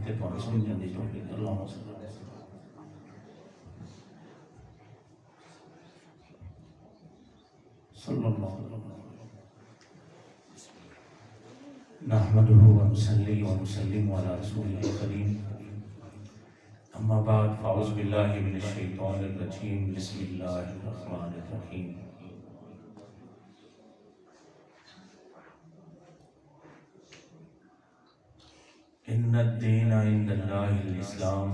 تے تو سمجھن دی توفیق اللہم صلی اللہ علیہ وسلم صلی اللہ علیہ وسلم نحمده ونصلي ونسلم على رسوله الكريم اما بعد فاعوذ بالله من الشیطان الرجیم بسم اللہ الرحمن الرحیم ان الدین عند اللہ الاسلام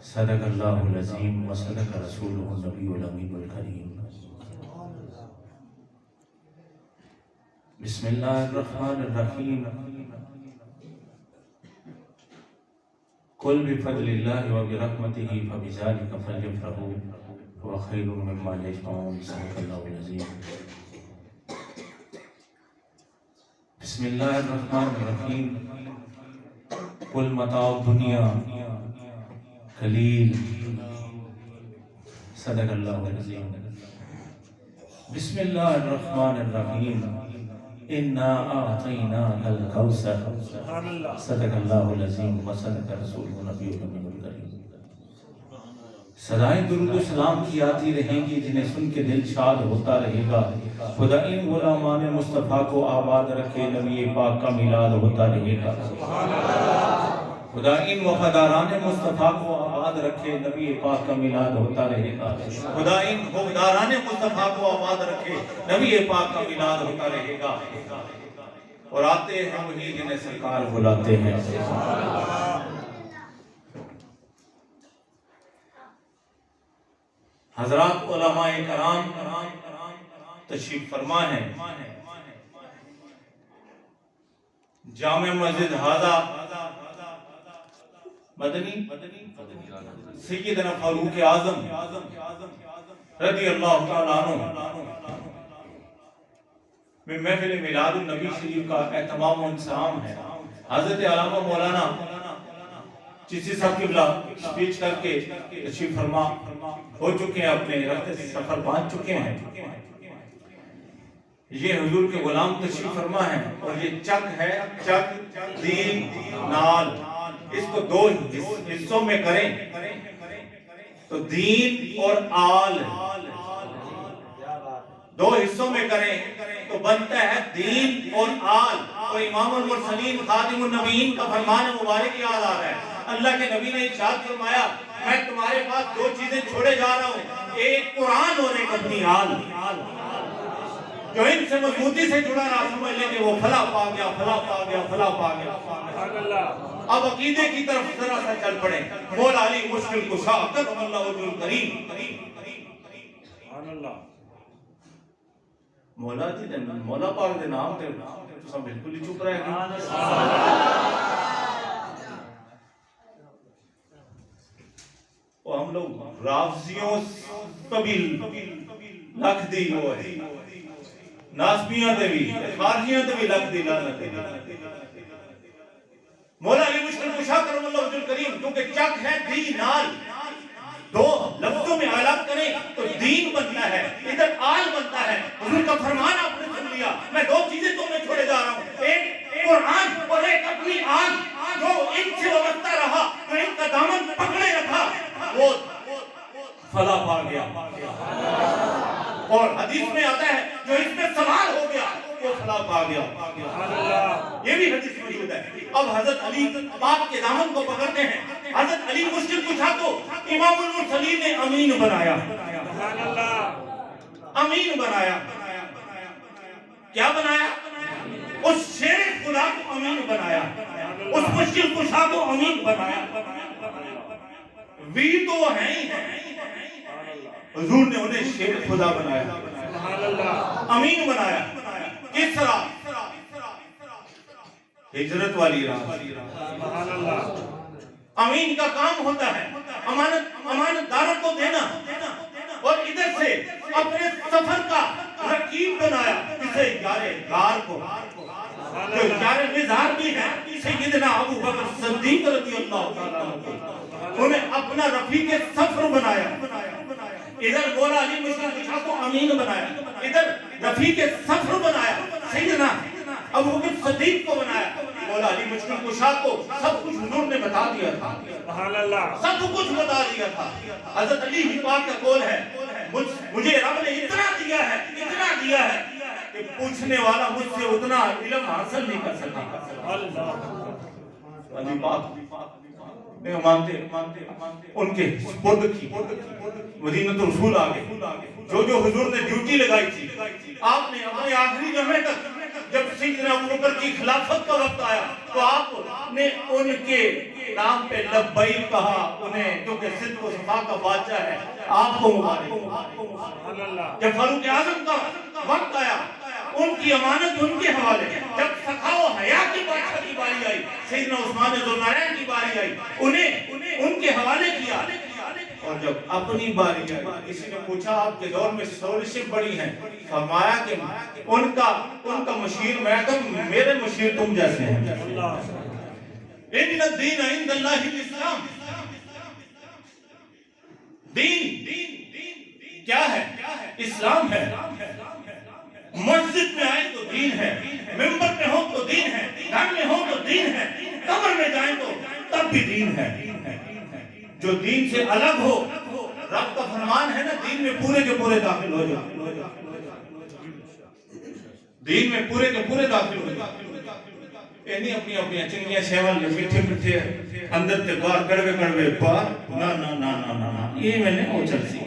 صدق اللہ العظیم وصدق رسولہ النبی الامین الکریم بسم اللہ الرحمن الرحیم قل بفضل اللہ وبرحمتہ فبذلک فلیفرحوا هو خیر مما یجمعون صدق اللہ العظیم بسم اللہ الرحمن الرحیم قل متاع الدنیا قلیل صدق اللہ العظیم بسم اللہ الرحمن الرحیم انا اعطیناک الکوثر صدق اللہ العظیم وصدق رسولہ النبی الامین الکریم سدائیں درود و سلام کی آتی رہیں گی جنہیں سن کے دل شاد ہوتا رہے گا خدا ان غلامان مصطفیٰ کو آباد رکھے نبی پاک کا میلاد ہوتا رہے گا خدا ان وفاداران مصطفیٰ کو آباد رکھے نبی پاک کا میلاد ہوتا رہے گا خدا ان وفاداران مصطفیٰ کو آباد رکھے نبی پاک کا میلاد ہوتا رہے گا اور آتے ہیں وہی جنہیں سرکار بلاتے ہیں حضرات علماء کرام تشریف فرما ہیں جامع مسجد ہاضا مدنی سیدنا فاروق اعظم رضی اللہ تعالیٰ عنہ میں محفل میلاد النبی شریف کا اہتمام و انسام ہے حضرت علامہ مولانا چشتی صاحب قبلہ سپیچ کر کے تشریف فرما ہو چکے ہیں اپنے رخت سفر باندھ چکے ہیں یہ حضور کے غلام تشریف فرما ہے اور یہ چک ہے چک دین نال اس کو دو حصوں میں کریں تو دین اور آل دو حصوں میں کریں تو بنتا ہے دین اور آل اور امام المرسلین خاتم النبیین کا فرمان مبارک یاد آ رہا ہے اللہ کے نبی نے ارشاد فرمایا میں تمہارے پاس دو چیزیں چھوڑے جا رہا ہوں ایک قرآن اور ایک اپنی آل جو ان سے مضبوطی سے جڑا رہا سمجھ لیں کہ وہ فلاں پا گیا فلاں پا گیا فلاں پا گیا اب عقیدے کی طرف ذرا سا چل پڑے مولا علی مشکل کشا قدم اللہ وجہ الکریم مولا جی مولا پاک دے نام تے تساں بالکل ہی چپ رہے ہیں اور ہم لوگ رافضیوں طویل لکھ دی ہوئے ناسبیاں تے بھی خارجیاں تے بھی لکھ دی لعنت مولا علی مشکل کشا کرم اللہ وجہ الکریم کیونکہ چک ہے دین نال دو لفظوں میں الگ کریں تو دین بنتا ہے ادھر آل بنتا ہے حضور کا فرمان آپ نے سن لیا میں دو چیزیں تمہیں چھوڑے جا رہا ہوں ایک قرآن اور ایک اپنی آل جو ان سے وابستہ رہا جو ان کا دامن پکڑے رکھا وہ فلاح پا گیا اور حدیث میں آتا ہے جو اس میں سوار ہو گیا وہ فلاح پا گیا یہ بھی حدیث موجود ہے اب حضرت علی پاک کے دامن کو پکڑتے ہیں حضرت علی مشکل کشا کو امام المرسلین نے امین بنایا امین بنایا کیا بنایا اس شیر خدا کو امین بنایا اس مشکل کشا کو امین بنایا ویر تو وہ ہیں ہی ہیں حضور نے انہیں شیر خدا بنایا امین بنایا کس طرح ہجرت والی راہ امین کا کام ہوتا ہے امانت داروں کو دینا اور ادھر سے اپنے سفر کا رقیب بنایا اسے یار غار کو جو یار مزار بھی ہے سیدنا ابو بکر صدیق رضی اللہ تعالیٰ انہیں اپنا رفیق سفر بنایا ادھر مولا علی مشکل کشا کو امین بنایا ادھر رفیق سفر بنایا سیدنا ابو بکر صدیق کو بنایا مولا علی مشکل کشا کو سب کچھ حضور نے بتا دیا تھا، سبحان اللہ، سب کچھ بتا دیا تھا۔ حضرت علی ہی پاک کا قول ہے مجھے رب نے اتنا دیا ہے کہ پوچھنے والا مجھ سے اتنا علم حاصل نہیں کر سکتا۔ علی پاک نہیں مانتے ان کے سپرد کی مدینہ رسول آگے جو حضور نے ڈیوٹی لگائی تھی، آپ نے اپنے آخری لمحے تک جب سیدنا ابوبکر کی خلافت کا وقت آیا تو آپ نے ان کے نام پہ لبیک کہا، انہیں جو کہ صدق و صفا کا بادشاہ ہے، آپ کو مبارک۔ جب فاروق اعظم کا وقت آیا ان کی امانت ان کے حوالے، جب سخا و حیا کی بادشاہ کی باری آئی، سیدنا عثمان ذوالنورین کی باری آئی، انہیں ان کے حوالے کیا۔ اور جب اپنی باری آئی کسی نے پوچھا آپ کے دور میں سولشپ بڑی ہیں، فرمایا کہ ان کا مشیر میں تو میرے مشیر تم جیسے ہیں۔ ان الدین عند اللہ الاسلام، دین کیا ہے؟ اسلام ہے۔ مسجد میں آئے تو دین ہے، ممبر میں ہو تو دین ہے، گھر میں ہو تو دین ہے، قبر میں جائیں تو تب بھی دین ہے۔ جو دین سے الگ ہو، رب کا فرمان ہے نا دین میں پورے کے پورے داخل ہو جائے، دین میں پورے کے پورے داخل ہو جائے۔ نہیں اپنی چنگیاں شیوال میٹھے اندر تے باہر کڑوے باہر نا یہ میں نے او چل سی،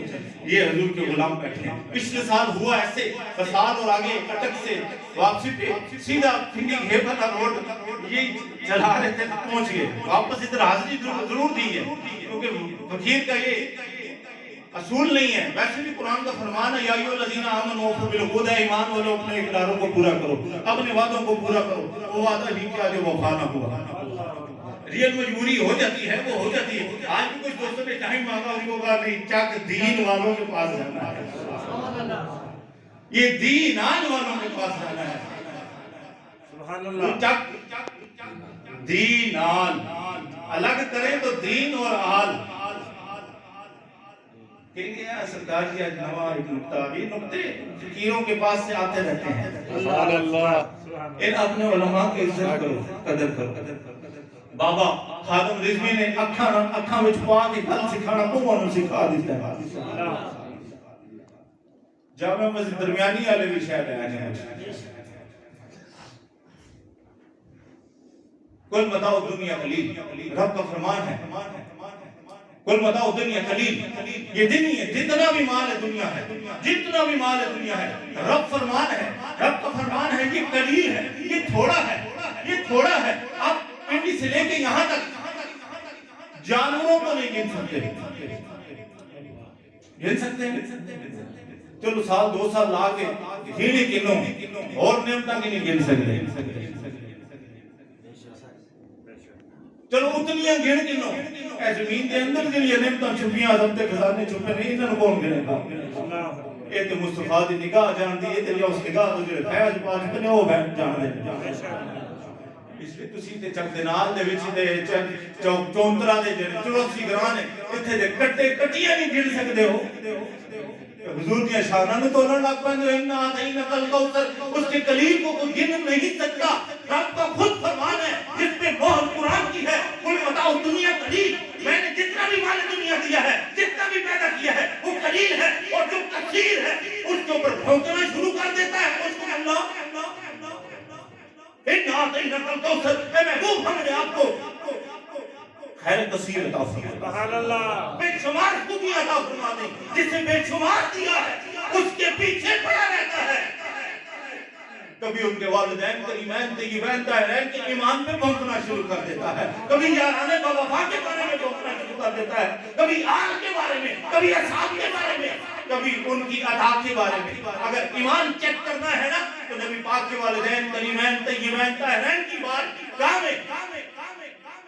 یہ حضور کے غلام بیٹھے ہیں۔ پچھلے سال ہوا ایسے فساد اور آگے اٹک سے واپسی پہ سیدھا پھنڈی گھیپلا روڈ یہ چلا رہے تھے، پہنچ گئے واپس ادھر حاضری ضرور دی ہے کیونکہ فقیر کا یہ اصول نہیں ہے۔ ویسے بھی قرآن کا فرمان ہے یا ایھا الذین آمنوا اوفوا بالعقود، ایمان والو اپنے اقراروں کو پورا کرو، اپنے وعدوں کو پورا کرو۔ وہ وعدہ ہی کیا جو وفا نہ ہوا، ریئل مجبوری ہو جاتی ہے، وہ ہو جاتی ہے۔ آج بھی کچھ دوستوں نے ٹائم مانگا ان کو کہا نہیں چک دین والوں کے پاس جانا ہے، یہ دین آن والوں کے پاس جانا ہے۔ سبحان اللہ، چک دین آن الگ کریں تو دین اور آل کہیں گے سرکار جی آج نوا ایک نکتہ، یہ نکتے فقیروں کے پاس سے آتے رہتے ہیں۔ سبحان اللہ، ان اپنے علماء کی عزت کرو، قدر کرو۔ بابا خادم رضوی نے اکھاں وچ پا کے گل سکھانا کوہاں نوں سکھا دیتا ہے۔ جامع مسجد درمیانی والے بھی شاید آئے ہیں۔ کل متاع دنیا قلیل، رب کا فرمان ہے کل متاع دنیا قلیل، یہ دنیا جتنا بھی مال ہے دنیا ہے، جتنا بھی مال ہے دنیا ہے، رب کا فرمان ہے یہ قلیل ہے، یہ تھوڑا ہے۔ آپ پنڈی سے لے کے یہاں تک جانوروں کو نہیں گن سکتے ہیں، چلو سال دو سال لا کے گھیڑی گنو اور نعمتاں کی نہیں گن سکتے، چلو اتنیاں گن گنو، اے زمین دے اندر جڑیاں نعمتاں چھپیاں عظمت خزانے چھپے نہیں، انہاں نوں کون گنے گا؟ اے تے مصطفیٰ دی نگاہ جاندی ہے، تے اس نگاہ تو جڑے فیض پاک تے او جاندے ہیں۔ اس لیے تسی تے چک دے نال دے وچ تے چونترا دے جڑے 84 گراں نے ایتھے دے کٹے کٹیاں نہیں گن سکدے ہو۔ حضور کی شاناں نوں تولن لگ پیندے ہو، انا اعطیناک الکوثر، اس کے قلیل کو کوئی گن نہیں سکتا۔ رب کا خود فرمان ہے جس پہ مہر قرآن کی ہے، قل متاع الدنیا قلیل، میں نے جتنا بھی مال دنیا دیا ہے، جتنا بھی پیدا کیا ہے وہ قلیل ہے، اور جو کثیر ہے اس کے اوپر بھونکنا شروع کر دیتا ہے اس کو اللہ انا اعطیناک الکوثر، اے محبوب ہم نے آپ کو خیر کثیر عطا فرمایا، سبحان اللہ، بے شمار خوبی عطا فرما دی، جسے بے شمار دیا ہے اس کے پیچھے پڑا رہتا ہے۔ کبھی ان کے والدین کریمین طیبین طاہرین کے ایمان پہ بھونکنا شروع کر دیتا ہے، کبھی یارانے وفا کے بارے میں بھونکنا شروع کر دیتا ہے، کبھی آل کے بارے میں، کبھی اصحاب کے بارے میں، کبھی ان کی عطا کے بارے میں۔ اگر ایمان چیک کرنا ہے نا تو نبی پاک کے والدین کریمین طیبین طاہرین کی بات گاہ میں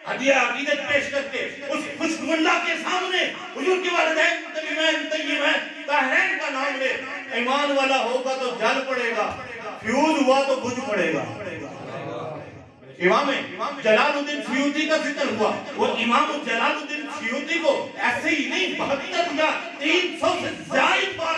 ہدیہ عقیدت پیش کر کے اس خوشبو اللہ کے سامنے حضور کے والدین کریمین طیبین طاہرین کا نام لے، ایمان والا ہوگا تو جل پڑے گا، فیوز ہوا تو بجھ پڑے گا۔ امام جلال الدین سیوطی کا ذکر ہوا، وہ امام جلال الدین سیوطی کو ایسے ہی نہیں 72 یا 300 سے زائد بار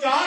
4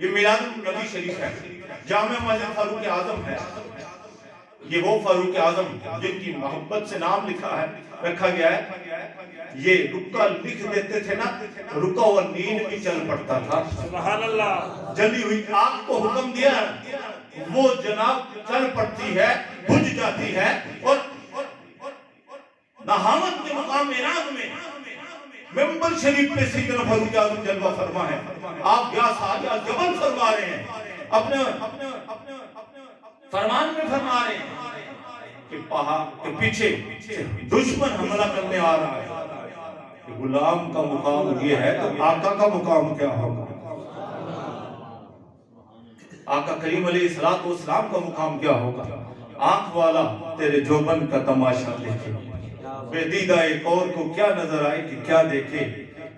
یہ میلاد النبی شریف ہے، جامع مسجد فاروق اعظم ہے. یہ وہ فاروق اعظم جن کی محبت سے نام رکھا گیا ہے. یہ رکا لکھ دیتے تھے نا، رکا اور نیند بھی چل پڑتا تھا. سبحان اللہ. جلی ہوئی آگ کو حکم دیا، وہ جناب چل پڑتی ہے، بجھ جاتی ہے. اور نہامت کے مقام معراج میں ممبر شریف پہ سیدنا فاروق اعظم جلوہ فرما ہے. آپ یا سایہ جبل فرما رہے ہیں، اپنے فرمان میں فرما رہے ہیں کہ پہاڑ کے پیچھے دشمن حملہ کرنے آ رہا ہے. کہ غلام کا مقام یہ ہے تو آقا کا مقام کیا ہوگا؟ آقا کریم علیہ السلام کا مقام کیا ہوگا؟ آنکھ والا تیرے جوبن کا تماشا دیکھے، بے دیدہ ایک اور کو کیا نظر آئے کہ کیا دیکھے.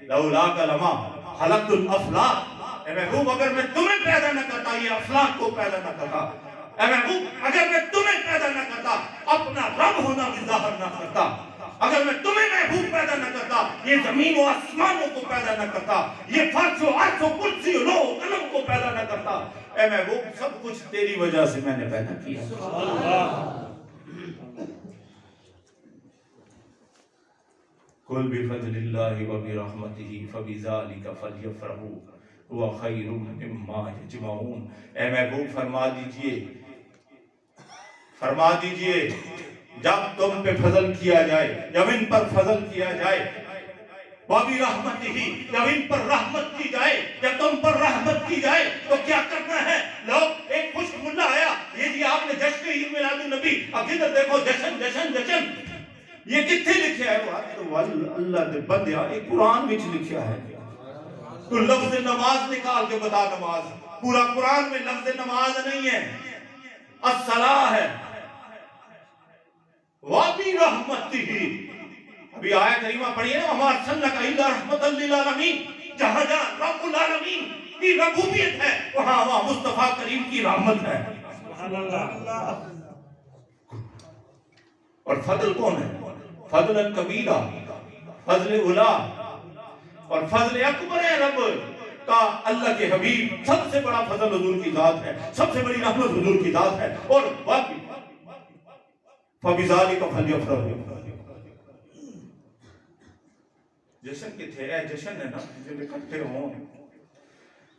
لولاک لما خلقت الافلاق، اے محبوب اگر میں تمہیں پیدا نہ کرتا، یہ افلاق کو پیدا نہ کرتا. اے محبوب اگر میں تمہیں پیدا نہ کرتا، اپنا رب ہونا بھی ظاہر نہ کرتا. اگر میں تمہیں محبوب پیدا نہ کرتا، یہ زمین و آسمانوں کو پیدا نہ کرتا، یہ فرش و عرش و کرسی و لوح و قلم کو پیدا نہ کرتا. اے محبوب سب کچھ تیری وجہ سے میں نے پیدا کیا. قل بفضل اللہ وبرحمتہ فبذلک فلیفرحوا هو خیر مما یجمعون. اے محبوب فرما دیجئے جب تم پہ فضل کیا جائے، جب ان پر فضل کیا جائے، وبرحمتہ جب ان پر رحمت کی جائے، جب تم پر رحمت کی جائے تو کیا کرنا ہے؟ لوگ ایک خشک ملا آیا، یہ جی آپ نے جشن عید میلاد النبی، اب جدھر دیکھو جشن جشن جشن. یہ کتنے لکھیا ہے؟ اللہ دے بندیا ایک قرآن وچ لکھیا ہے. تو لفظ نماز نکال کے بتا. نماز پورا قرآن میں لفظ نماز نہیں ہے، الصلاۃ ہے. وَبِرَحْمَتِهِ ابھی آیت کریمہ پڑھی ہے نا، وَمَا أَرْسَلْنَاكَ إِلَّا رَحْمَةً لِلْعَالَمِينَ. جہاں جہاں رب العالمین کی ربوبیت ہے، وہاں وہاں مصطفیٰ کریم کی رحمت ہے. سبحان اللہ. اور فضل کون ہے؟ فضل کبیرہ، فضل اولا اور فضل اکبر ہے رب کا. اللہ کے حبیب سب سے بڑا فضل حضور کی ذات ہے، سب سے بڑی رحمت حضور کی ذات ہے. اور باقی فَبِذَلِكَ فَلْيَفْرَحُوا. جشن کتھے ہے؟ جشن ہے نا جو اکٹھے ہوں،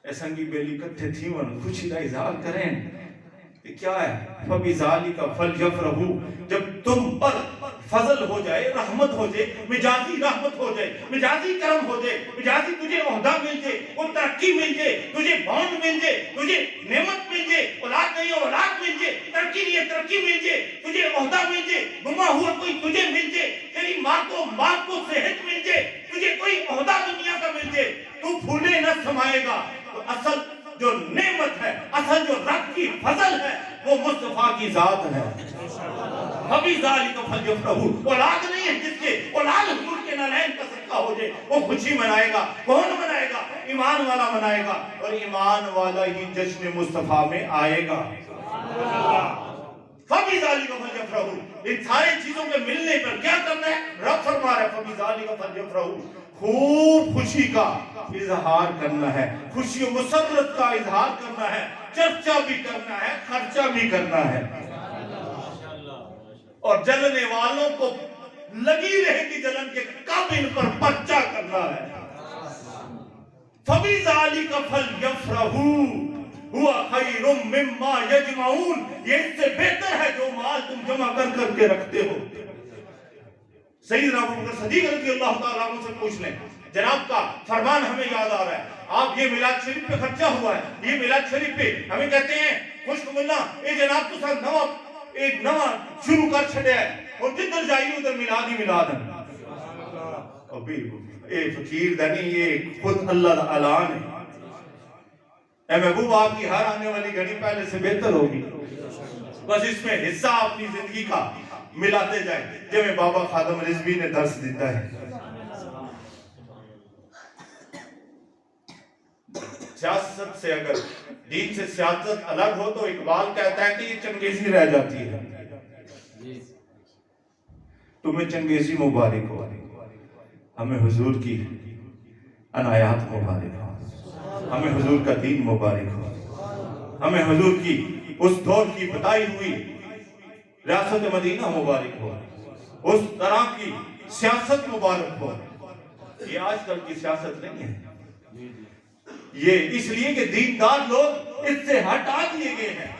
اے سنگی بیلی اکٹھے تھی ون خوشی کا اظہار کریں. یہ کیا ہے؟ فَبِذَلِكَ فَلْيَفْرَحُوا. جب تم پر فضل ہو جائے، رحمت ہو جائے، مجازی رحمت ہو جائے، مجازی کرم ہو جائے، مجازی تجھے عہدہ مل جائے، وہ ترقی مل جائے، تجھے بانڈ مل جائے، تجھے نعمت مل جائے، اولاد نہیں اولاد مل جائے، ترقی نہیں ترقی مل جائے، تجھے عہدہ مل جائے، گما ہوا کوئی تجھے مل جائے، تیری ماں کو صحت مل جائے، تجھے کوئی عہدہ دنیا کا مل جائے، تو پھولے نہ سمائے گا. تو اصل جو نعمت ہے، اصل جو رب کی فضل ہے، وہ مصطفیٰ کی ذات ہے. فَبِذَلِكَ فَلْيَفْرَحُوا. اولاد نہیں ہے جس کے اولاد حضور کے نالین کا صدقہ ہو جائے، وہ خوشی منائے گا. کون منائے گا؟ ایمان والا منائے گا، اور ایمان والا ہی جشن مصطفیٰ میں آئے گا. فَبِذَلِكَ فَلْيَفْرَحُوا. ان سارے چیزوں کے ملنے پر کیا کرنا ہے؟ رب فرما رہا ہے فَبِذَلِكَ فَلْيَفْرَحُوا. خوب خوشی کا اظہار کرنا ہے، خوشی و مسرت کا اظہار کرنا ہے، چرچا بھی کرنا ہے، خرچہ بھی کرنا ہے. اور جلنے والوں کو لگی رہے گی جلن کے، کب ان پر پرچہ کرنا ہے. فَبِذَلِكَ فَلْيَفْرَحُوا هُوَ خَيْرٌ مِّمَّا يَجْمَعُونَ. یہ اس سے بہتر ہے جو مال تم جمع کر کے رکھتے ہو. سیدنا ابوبکر صدیق رضی اللہ تعالیٰ عنہ سے پوچھ لیں، جناب کا فرمان ہمیں یاد آ رہا ہے. آپ یہ میلاد شریف پہ خرچہ ہوا ہے، یہ میلاد شریف پہ ہمیں کہتے ہیں خشک ملنا، اے جناب تو سر نوا ایک نوا شروع کر چھڑے ہے، اور جدھر جائیے ادھر میلاد ہی میلاد ہے. اے فقیر دنی، یہ خود اللہ دا اعلان ہے. اے محبوب آپ کی ہر آنے والی گھڑی پہلے سے بہتر ہوگی، بس اس میں حصہ اپنی زندگی کا ملاتے جائیں، جو میں بابا خادم رضوی نے درس دیتا ہے. سیاست سے اگر دین سے سیاست الگ ہو تو اقبال کہتا ہے کہ یہ چنگیزی رہ جاتی ہے. تمہیں چنگیزی مبارک ہو، ہمیں حضور کی عنایات مبارک ہو. ہمیں حضور کا دین مبارک ہو، ہمیں حضور کی اس دور کی بتائی ہوئی ریاست مدینہ مبارک ہو، اس طرح کی سیاست مبارک ہو۔ یہ آج کل کی سیاست نہیں ہے، یہ اس لیے کہ دیندار لوگ اس سے ہٹا دیے گئے ہیں،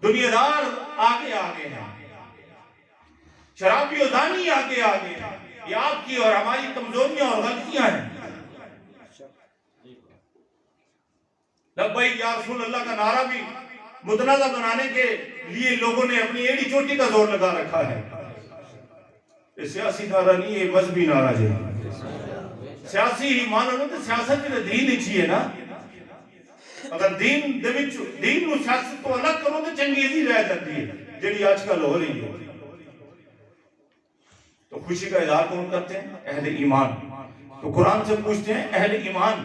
دنیا دار آگے آگے ہیں، شرابی و زانی آگے آگے ہیں۔ یہ آپ کی اور ہماری کمزوریاں اور غلطیاں ہیں۔ لبیک یا رسول اللہ کا نعرہ بھی متنازع بنانے کے لیے لوگوں نے اپنی ایڑی چوٹی کا زور لگا رکھا ہے۔ یہ سیاسی نعرہ نہیں، یہ مذہبی نعرہ ہے۔ سیاسی ہی مانو نا تو سیاست میں دین ہی چاہیے نا۔ اگر دین نو سیاست کو الگ کرو تو چنگیزی رہ جاتی ہے، جڑی آج کل ہو رہی ہے۔ تو خوشی کا اظہار کون کرتے ہیں؟ اہل ایمان۔ تو قرآن سے پوچھتے ہیں اہل ایمان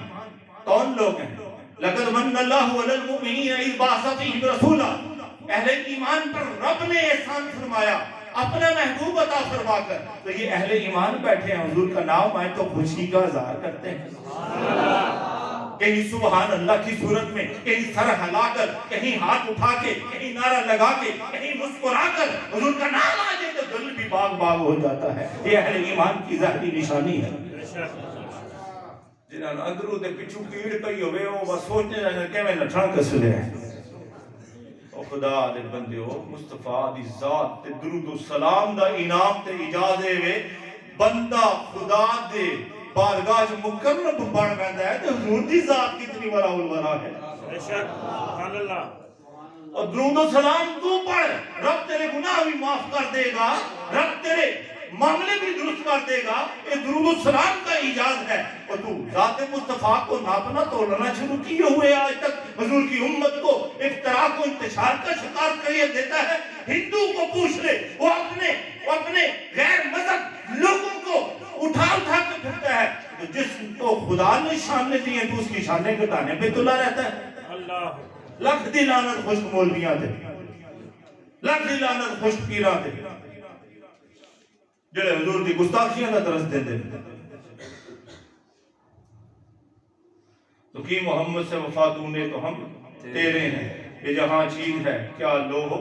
کون لوگ ہیں؟ لَقَدْ مَنَّ اللَّهُ عَلَى الْمُؤْمِنِينَ إِذْ بَعَثَ فِيهِمْ رَسُولًا۔ اہل ایمان پر رب نے احسان فرمایا اپنا محبوب عطا فرما کر۔ تو یہ اہل ایمان بیٹھے ہیں، حضور کا نام آئے تو خوشی کا اظہار کرتے ہیں۔ کہیں سبحان اللہ کی صورت میں، کہیں سر ہلا کر، کہیں ہاتھ اٹھا کے، کہیں نعرہ لگا کے، کہیں مسکرا کر حضور کا نام آ جائے تو دل بھی باغ باغ ہو جاتا ہے۔ یہ اہل ایمان کی ظاہری نشانی ہے۔ جنہاں اندروں دے پچھو پیڑ پئی ہوئے وہ بس سوچنے لگے کہ میں نٹھاں کسلے ہیں۔ او خدا دے بندے ہو، مصطفیٰ دی ذات تے درود و سلام دا انعام تے اجازے وے بندہ خدا دے بارگاہ جو مکرم بڑھ گیا ہے تو حضور دی ذات کتنی ولا الورا ہے۔ بے شک سبحان اللہ۔ اور درود و سلام تو پڑھ، رب تیرے گناہ بھی معاف کر دے گا، رب تیرے معاملے بھی درست کر دے گا۔ یہ درود و سلام کا ایجاز ہے۔ اور تو ذات مصطفیٰ کو ناپنا تولنا شروع کیے ہوئے آج تک حضور کی امت کو افتراء کو انتشار کا شکار کریے دیتا ہے۔ ہندو کو پوچھ لے، وہ اپنے غیر مذہب لوگوں کو اٹھا کے پھرتا ہے۔ تو جس کو خدا نے شانیں دی ہیں تو اس کی شانیں گھٹانے پہ تلا رہتا ہے۔ اللہ لکھ دی لعنت خشک مولویاں تھے، لکھ دی لعنت خشک پیراں تھے جڑے حضور دی گستاخیاں دا درس دے دے۔ تو کی محمد سے وفا دونے تو ہم تیرے ہیں، یہ جہاں چیز ہے کیا لوح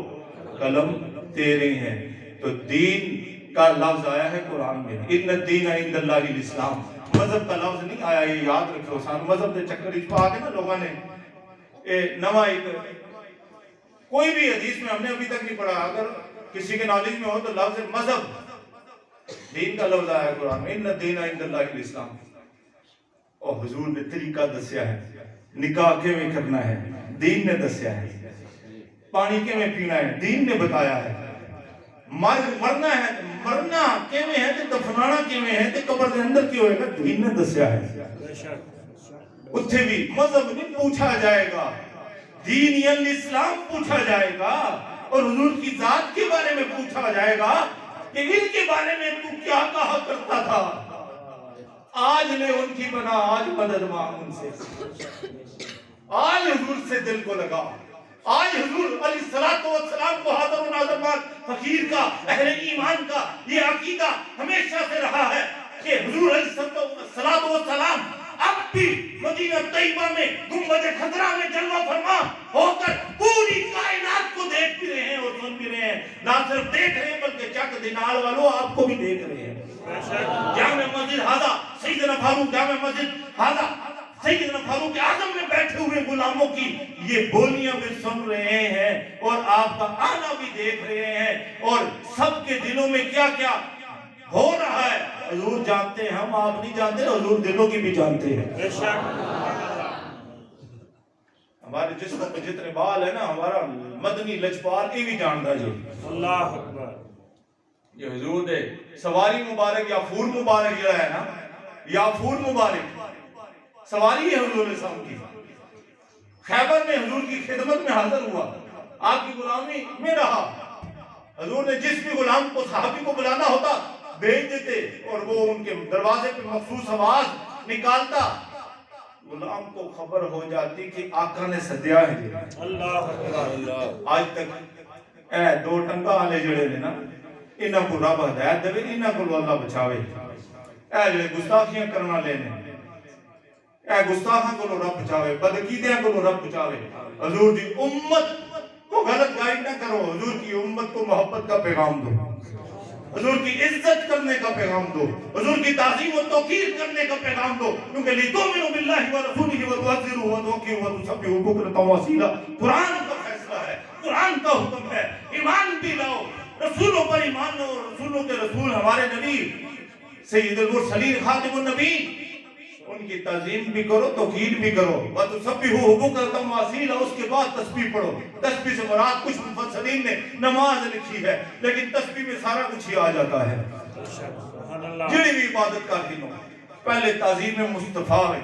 قلم تیرے ہیں۔ تو دین کا لفظ آیا ہے قرآن میں، ان الدین عند اللہ الاسلام۔ مذہب کا لفظ نہیں آیا، یہ یاد رکھو۔ سان مذہب دے چکر اس پا کے نا لوگوں نے نواں ایک کوئی بھی حدیث میں ہم نے ابھی تک نہیں پڑھا، اگر کسی کے نالج میں ہو تو لفظ مذہب، دین کا لفظ آیا ہے قرآن میں، ان الدین عند اللہ الاسلام۔ اور حضور نے طریقہ دسیا ہے، نکاح کیویں کرنا ہے دین نے دسیا ہے، پانی کیویں پینا ہے دین نے بتایا ہے، مرنا ہے مرنا کیویں ہے تے دفنانا کیویں ہے تے قبر دے اندر کی ہوئے گا دین نے دسیا ہے۔ اتھے بھی مذہب نہیں پوچھا جائے گا، دین یعنی اسلام پوچھا جائے گا، اور حضور کی ذات کے بارے میں پوچھا جائے گا کہ ان کے بارے میں تو کیا کہا کرتا تھا۔ آج لے ان کی بنا، آج مدد مانگ ان سے، آج حضور سے دل کو لگا، آج حضور علیہ السلام کو حاضر و ناظر مان فقیر کا، اہل ایمان کا یہ عقیدہ ہمیشہ سے رہا ہے کہ حضور علیہ السلام اب بھی مدینہ طیبہ میں گنبد خضرا میں جلوہ فرما ہو کر پوری کائنات کو دیکھ بھی رہے ہیں اور سن بھی رہے ہیں۔ نہ صرف دیکھ رہے ہیں بلکہ چک دینال والوں آپ کو بھی دیکھ رہے ہیں۔ جامع مسجد ہاضا سیدنا فاروق، جامع مسجد ہاضا سیدنا فاروق اعظم میں بیٹھے ہوئے غلاموں کی یہ بولیاں بھی سن رہے ہیں اور آپ کا آنا بھی دیکھ رہے ہیں، اور سب کے دلوں میں کیا کیا ہو رہا ہے حضور جانتے ہیں، ہم آپ نہیں جانتے، حضور دلوں کی بھی جانتے ہیں۔ ہمارے جسم میں جتنے بال ہے نا، ہمارا مدنی لجپال یہ بھی جانتا جی۔ اللہ اکبر۔ یہ حضور دے سواری مبارک یا فور مبارک جو ہے نا، یا فور مبارک سواری ہے حضور علیہ السلام کی، خیبر میں حضور کی خدمت میں حاضر ہوا، آپ کی غلامی میں رہا۔ حضور نے جس بھی غلام کو صحابی کو بلانا ہوتا بھیج دیتے اور وہ ان کے دروازے پہ مخصوص آواز نکالتا، غلام کو خبر ہو جاتی کہ آقا نے سدیا ہے۔ اللہ آج تک اے دو ٹنگا والے جڑے نے نا، انہاں کو رب ہدایت دے، انہاں کو اللہ بچاوے، اے جڑے گستاخیاں کرنا لینے، اے گستاخاں کو رب بچاوے، بدعقیدیاں کو رب بچاوے۔ حضور دی امت کو غلط گائیڈ نہ کرو، حضور کی امت کو محبت کا پیغام دو، حضور کی عزت کرنے کا پیغام دو، حضور کی تعظیم و توقیر کرنے کا پیغام دو، کیونکہ لِتُؤْمِنُوا بِاللَّهِ وَرَسُولِهِ وَتُعَزِّرُوهُ وَتُوَقِّرُوهُ وَتُسَبِّحُوهُ بُكْرَةً وَأَصِيلًا۔ قرآن کا فیصلہ ہے، قرآن کا حکم ہے، ایمان بھی لاؤ، رسولوں پر ایمان لاؤ، رسولوں کے رسول ہمارے نبی سید المرسلین خاتم النبیین، ان کی تعظیم بھی کرو، توقیر بھی کرو۔ وَتُسَبِّحُوهُ بُكْرَةً وَأَصِيلًا، اس کے بعد تسبیح پڑھو۔ تسبیح سے مراد کچھ مفسرین نے نماز لکھی ہے، لیکن تسبیح میں سارا کچھ ہی آ جاتا ہے۔ جڑی بھی عبادت کر دی پہلے تعظیم مصطفیٰ ہے،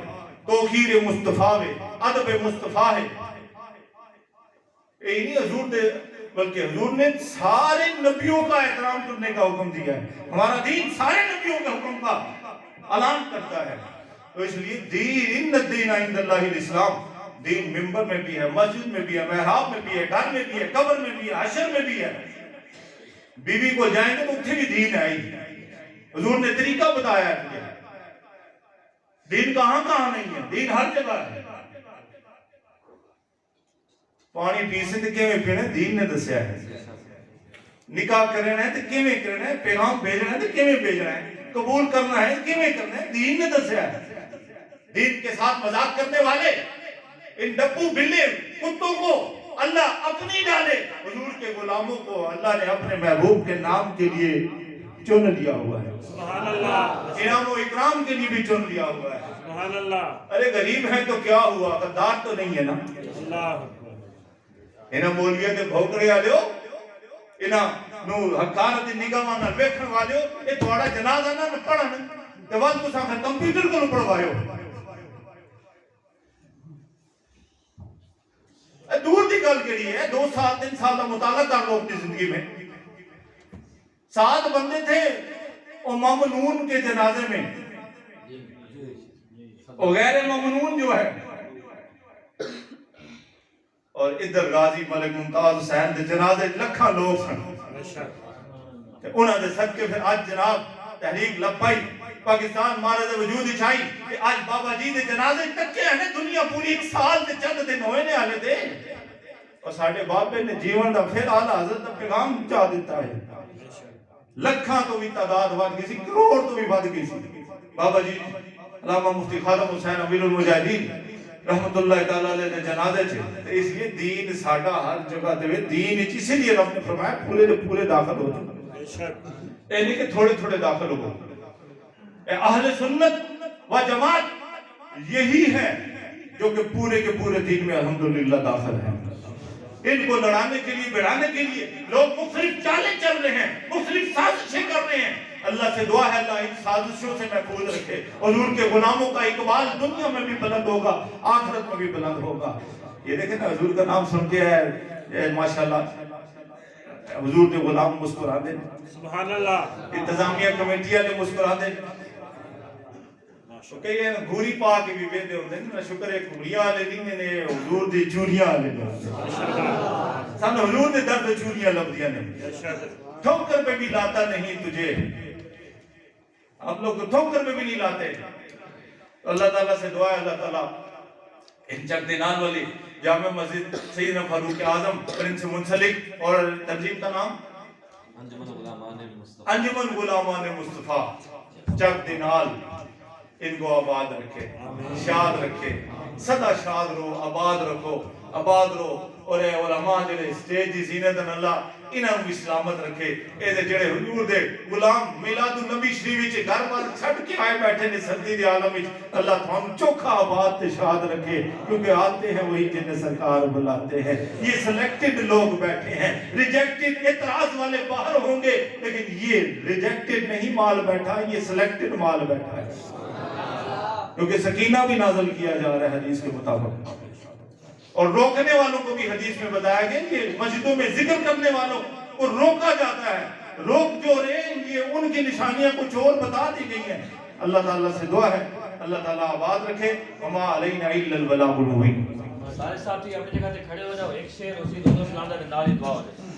توقیر مصطفیٰ ہے، ادب مصطفیٰ ہے۔ یہ نہیں حضور دے، بلکہ حضور نے سارے نبیوں کا احترام کرنے کا حکم دیا ہے۔ ہمارا دین سارے نبیوں کے حکم کا اعلان کرتا ہے۔ تو اس لیے دین، ان الدین عند اللہ الاسلام، دین ممبر میں بھی ہے، مسجد میں بھی ہے، محراب میں بھی ہے، گھر میں بھی ہے، قبر میں بھی ہے، حشر میں بھی ہے۔ بیوی کو جائیں گے تو اتنے بھی دین ہے ہی۔ حضور نے طریقہ بتایا ہے، دین کہاں کہاں نہیں ہے، دین ہر جگہ ہے۔ پانی پی سے تو کیویں پینے دین نے دسیا ہے، نکاح کرنا ہے تو کیویں کرنا ہے، پیغام بھیجنا ہے تو کیویں بھیجنا ہے، قبول کرنا ہے کیویں کرنا ہے، دین نے دسیا ہے۔ دین کے ساتھ مذاق کرنے والے ان ڈبو بلے کتوں کو اللہ اپنی ڈالے، حضور کے غلاموں کو اللہ نے اپنے محبوب کے نام کے لیے چن لیا ہوا ہے، سبحان اللہ، انعام و اکرام کے لیے بھی چن لیا ہوا ہے۔ سبحان اللہ، ارے غریب ہیں تو کیا ہوا، غدار تو نہیں ہے نا۔ اللہ انہاں مولیے تے بھوکڑے آلیو، انہاں نو حقارت نگاہ مانا ویکھن والیو، یہ تھوڑا جنازہ نہ پڑھن تے وقت تو ساں کمپیوٹر کو پڑھوایو۔ دور دی گل کیڑی ہے، 2 سال 3 سال کا مطالعہ کر لو اپنی زندگی میں۔ 7 بندے تھے ممنون کے جنازے میں، غیر ممنون جو ہے، اور ادھر غازی ملک ممتاز حسین دے جنازے لکھاں لوگ سن۔ انہاں دے صدقے پھر آج جناب تحریک لبائی پاکستان مہارت وجود اچھائی کہ آج بابا جی دے جنازے تکے ہیں، دنیا پوری 1 سال دے چند دن ہوئے نے آلے دے، اور ساڑھے بابے نے جیون دا پھر آلہ حضرت دا پیغام چاہ دیتا ہے۔ لکھاں تو بھی تعداد بات گئی سی، کروڑ تو بھی بات گئی سی۔ بابا جی علامہ مفتی خادم حسین امیر المجاہدین رحمت اللہ تعالیٰ علیہ جنازے چھے، اس لیے دین ساڑھا ہر جگہ دے، دین اسی لیے رب نے فرمایا پورے دے پورے داخل ہو جائے، اے نہیں کہ تھوڑے تھوڑے داخل ہو۔ اے اہل سنت و جماعت یہی ہے جو کہ پورے کے پورے دین میں الحمدللہ داخل ہیں۔ ان کو لڑانے کے لیے، بڑھانے کے لیے لوگ مختلف چالیں چل رہے ہیں، مختلف سازشیں کر رہے ہیں۔ اللہ سے دعا ہے اللہ ان سازشوں سے محفوظ رکھے، حضور کے غلاموں کا اقبال دنیا میں بھی بلند ہوگا، آخرت میں بھی بلند ہوگا۔ یہ دیکھیں نا حضور کا نام سن کے ہے ماشاءاللہ حضور کے غلام مسکرا دے، سبحان اللہ، انتظامیہ کمیٹیاں نے مسکرا دے۔ شکر یہ گھوری پا کے بھی بیدے ہوتے ہیں، شکر ہے گھوریاں لے لینے نے حضور دی چوریاں لے لینے، سن حضور دے درد چوریاں لب دیا نے، ٹھوکر پہ بھی لاتا نہیں تجھے، آپ لوگ تو ٹھوکر پہ بھی نہیں لاتے۔ اللہ تعالیٰ سے دعا ہے اللہ تعالیٰ ان چک دینان والی جامع مسجد سیدنا فاروق اعظم اور ان سے منسلک اور تنظیم کا نام انجمن غلامان مصطفیٰ چک دینال، ان کو آباد رکھے، شاد رکھے، سدا شاد رو، آباد رکھو، آباد رو، اور اے علماء جڑے سٹیج دی زینت اللہ انہاں بھی سلامت رکھے۔ اے دے جڑے حضور دے غلام میلاد النبی شریف وچ گھر بار چھڈ کے آئے بیٹھے نے سردی دے عالم وچ، اللہ تھانوں چوکھا آباد تے شاد رکھے، کیونکہ آتے ہیں وہی جنہیں سرکار بلاتے ہیں۔ یہ سلیکٹڈ لوگ بیٹھے ہیں، ریجیکٹڈ اعتراض والے باہر ہوں گے، لیکن یہ ریجیکٹڈ نہیں مال بیٹھا، یہ سلیکٹڈ مال بیٹھا ہے، کیونکہ سکینہ بھی نازل کیا جا رہا ہے حدیث کے مطابق، اور روکنے والوں کو بھی حدیث میں بتایا گیا کہ مسجدوں میں ذکر کرنے والوں کو روکا جاتا ہے۔ روک جو رہے یہ ان کی نشانیاں کچھ اور بتا دی گئی ہیں۔ اللہ تعالیٰ سے دعا ہے اللہ تعالیٰ آباد رکھے، وما علینا الا البلاغ المبین۔ سارے ساتھی اپنی جگہ سے کھڑے ہو جاؤ، ایک شیر اسی دونوں سلام دا نال ہی دعا ہو جائے۔